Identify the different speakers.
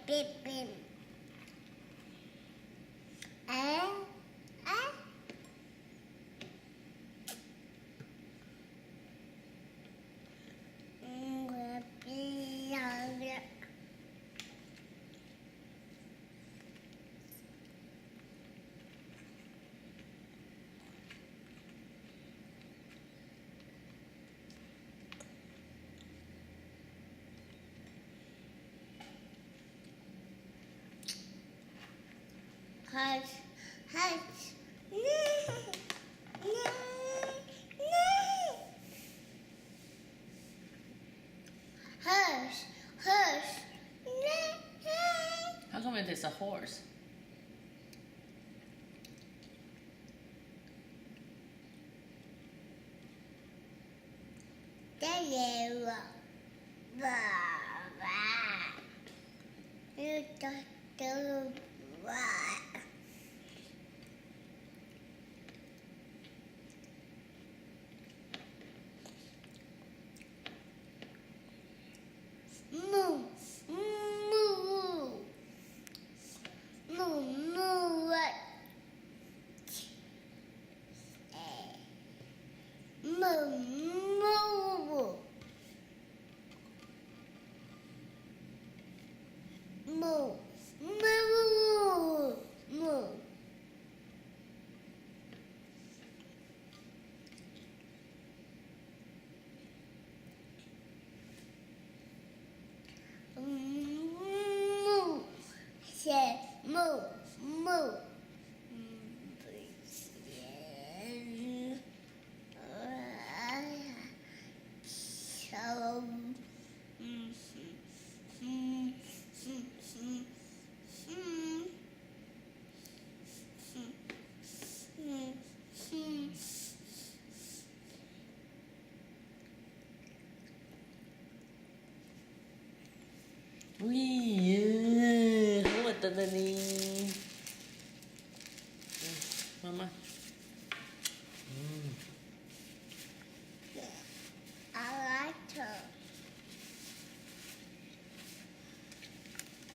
Speaker 1: beep, beep. A, A. Hush, hush. No, no, no. Hush, hush. No.
Speaker 2: How come it is a horse?
Speaker 1: The yellow. Blah. You just do what? Moo, moo, moo, moo. What? Moo, moo, moo, moo, moo. Moo. Say moo, moo. So,
Speaker 2: Wee.